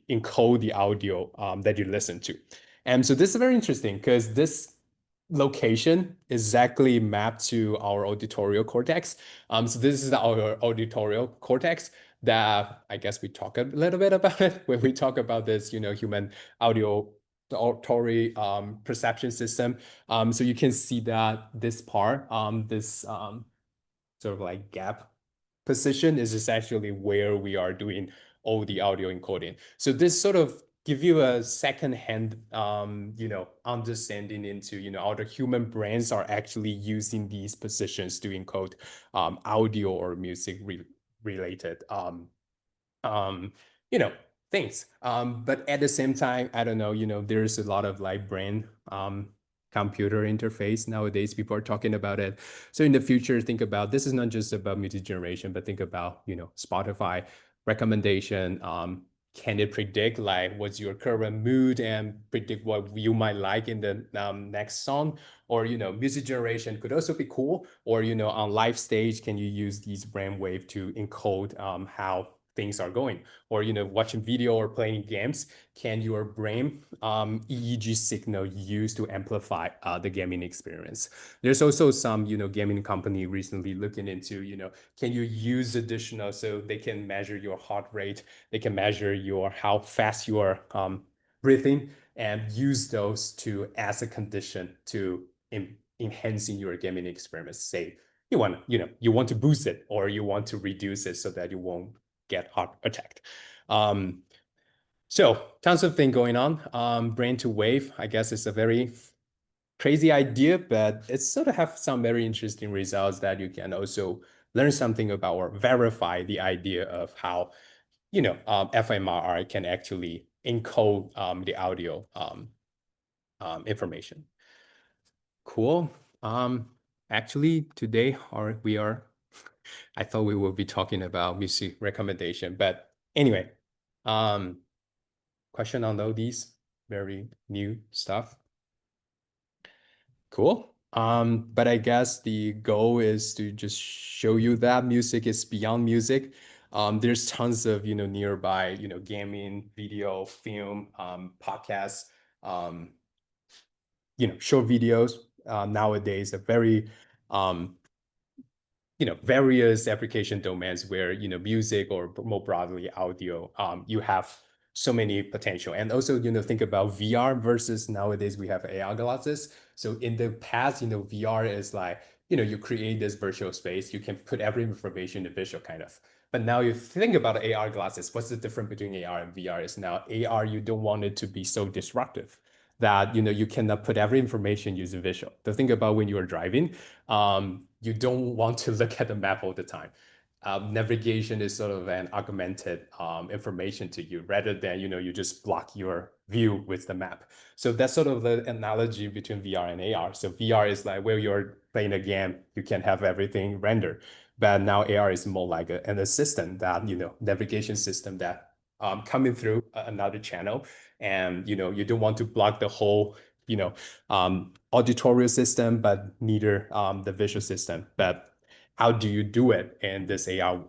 encode the audio that you listen to. And so this is very interesting because this location exactly mapped to our auditory cortex. So this is our auditory cortex that I guess we talk a little bit about it when we talk about this, human audio auditory perception system. So you can see that this part, this sort of like gap position is essentially where we are doing all the audio encoding. So this sort of give you a second-hand, understanding into, how the human brains are actually using these positions to encode audio or music related, you know, things. But at the same time, I don't know, there's a lot of like brain computer interface nowadays. People are talking about it. So in the future, think about this is not just about music generation, but think about, Spotify recommendation. Can it predict like what's your current mood and predict what you might like in the next song? Or, music generation could also be cool. Or, on live stage, can you use these brainwave to encode how things are going? Or, watching video or playing games, can your brain EEG signal used to amplify the gaming experience? There's also some, gaming company recently looking into, can you use additional so they can measure your heart rate, they can measure how fast you are breathing, and use those to as a condition to enhancing your gaming experience. Say you want to boost it or you want to reduce it so that you won't get heart attacked. So tons of things going on. Brain to wave, I guess it's a very crazy idea, but it sort of have some very interesting results that you can also learn something about or verify the idea of how, fMRI can actually encode the audio information. Cool. Actually, today I thought we would be talking about music recommendation, but anyway, question on all these very new stuff. Cool. But I guess the goal is to just show you that music is beyond music. There's tons of, nearby, gaming, video, film, podcasts, short videos nowadays are very, various application domains where, music or more broadly audio, you have so many potential. And also, think about VR versus nowadays we have AR glasses. So in the past, VR is like, you create this virtual space, you can put every information in visual kind of. But now you think about AR glasses, what's the difference between AR and VR is now AR, you don't want it to be so disruptive that you cannot put every information using visual. So think about when you are driving, you don't want to look at the map all the time. Navigation is sort of an augmented information to you rather than you just block your view with the map. So that's sort of the analogy between VR and AR. So VR is like where you're playing a game, you can have everything rendered. But now AR is more like an assistant that navigation system that coming through another channel, and you don't want to block the whole auditorial system, but neither the visual system. But how do you do it in this AR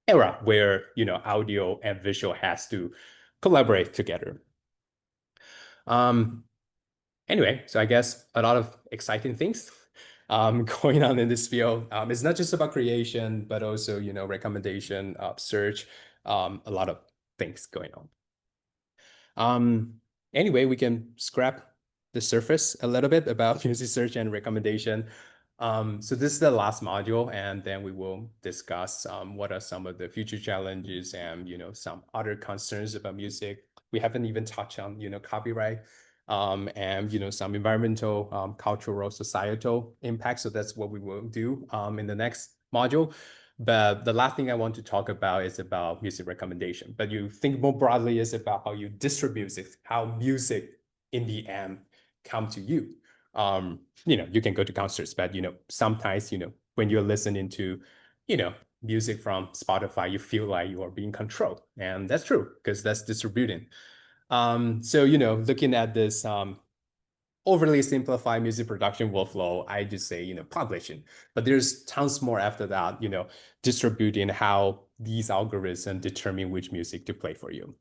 era where audio and visual has to collaborate together? Anyway, so I guess a lot of exciting things going on in this field. It's not just about creation, but also recommendation, search, a lot of things going on. Anyway, we can scrap the surface a little bit about music search and recommendation. So this is the last module, and then we will discuss what are some of the future challenges and some other concerns about music. We haven't even touched on copyright and some environmental, cultural, societal impacts. So that's what we will do in the next module. But the last thing I want to talk about is about music recommendation. But you think more broadly is about how you distribute it, how music in the end come to you. You can go to concerts, but sometimes when you're listening to music from Spotify, you feel like you are being controlled, and that's true because that's distributing. So looking at this overly simplified music production workflow, I just say publishing, but there's tons more after that. Distributing, how these algorithms determine which music to play for you.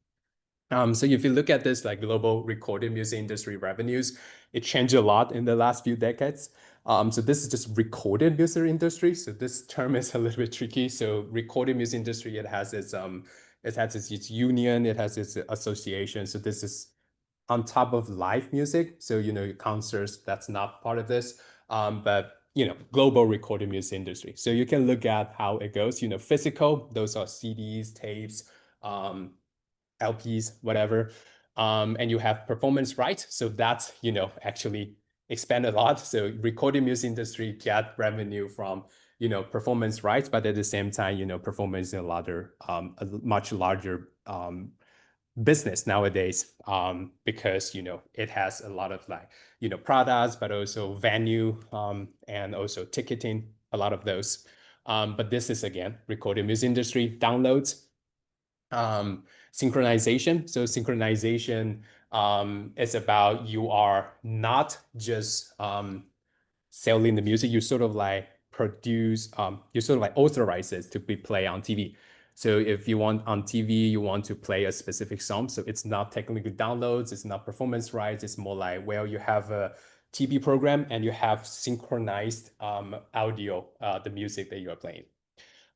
So if you look at this like global recorded music industry revenues, it changed a lot in the last few decades. So this is just recorded music industry. So this term is a little bit tricky. So recorded music industry, it has its union, it has its association. So this is on top of live music. So concerts, that's not part of this. But global recorded music industry. So you can look at how it goes. Physical, those are CDs, tapes, LPs, whatever. And you have performance rights. So that's, actually expand a lot. So recorded music industry get revenue from, performance rights, but at the same time, performance is a much larger business nowadays, because, it has a lot of products, but also venue, and also ticketing, a lot of those. But this is, again, recorded music industry, downloads, synchronization. So synchronization is about you are not just selling the music, you sort of produce, you sort of authorize it to be played on TV. So if you want on TV, you want to play a specific song. So it's not technically downloads, it's not performance rights. It's more like, well, you have a TV program and you have synchronized audio, the music that you are playing.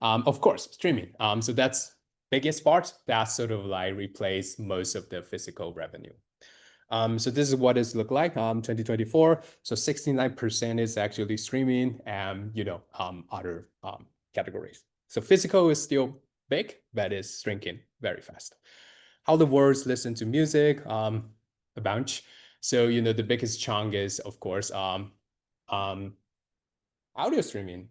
Of course, streaming. So that's biggest part that sort of replace most of the physical revenue. So this is what it's look like 2024. So 69% is actually streaming and other categories. So physical is still big, but it's shrinking very fast. How the world listen to music, a bunch. So the biggest chunk is, of course, audio streaming,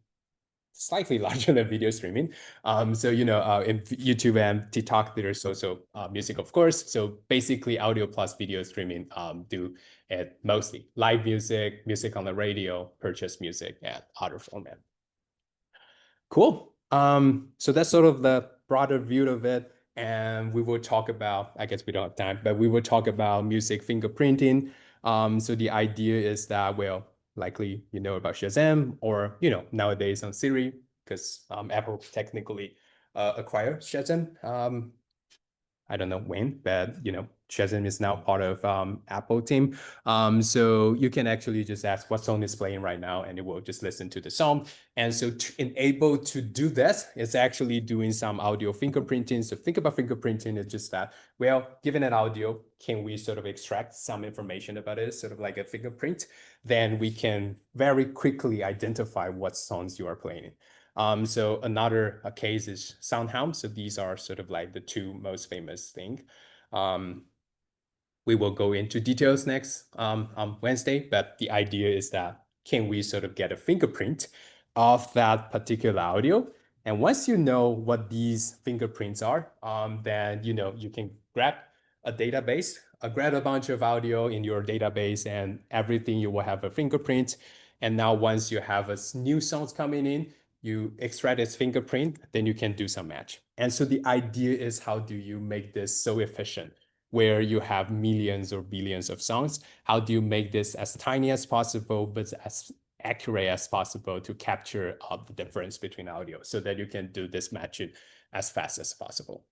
slightly larger than video streaming. So in YouTube and TikTok, there's also music, of course. So basically audio plus video streaming do it mostly. Live music, music on the radio, purchase music, and other format. Cool. So that's sort of the broader view of it. And we will talk about, I guess we don't have time, but we will talk about music fingerprinting. So the idea is that, well, likely about Shazam, or nowadays on Siri, because Apple technically acquired Shazam. I don't know when, but Shazam is now part of Apple team. So you can actually just ask what song is playing right now, and it will just listen to the song. And so to enable to do this, it's actually doing some audio fingerprinting. So think about fingerprinting, it's just that, well, given an audio, can we sort of extract some information about it, sort of like a fingerprint? Then we can very quickly identify what songs you are playing. So another case is SoundHound. So these are sort of like the two most famous thing. We will go into details next on Wednesday, but the idea is that can we sort of get a fingerprint of that particular audio? And once you know what these fingerprints are, then you can grab a database, grab a bunch of audio in your database, and everything you will have a fingerprint. And now once you have a new songs coming in, you extract its fingerprint, then you can do some match. And so the idea is how do you make this so efficient? Where you have millions or billions of songs, how do you make this as tiny as possible, but as accurate as possible to capture the difference between audio so that you can do this matching as fast as possible?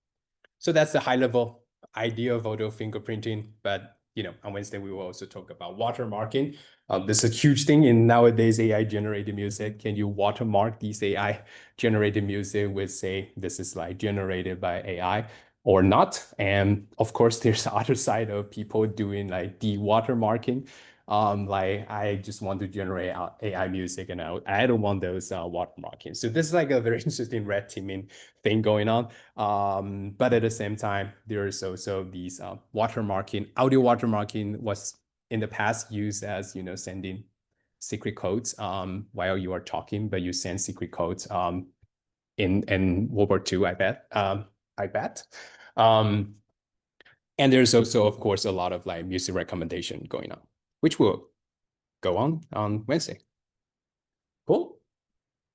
So that's the high level idea of audio fingerprinting. But on Wednesday, we will also talk about watermarking. This is a huge thing in nowadays AI generated music. Can you watermark these AI generated music with, say, this is like generated by AI? Or not. And of course, there's the other side of people doing like de-watermarking. Like I just want to generate AI music and I don't want those watermarking. So this is like a very interesting red teaming thing going on. But at the same time, there is also these watermarking. Audio watermarking was in the past used as, sending secret codes while you are talking, but you send secret codes in World War II, I bet. I bet. And there's also, of course, a lot of like music recommendation going on, which will go on Wednesday.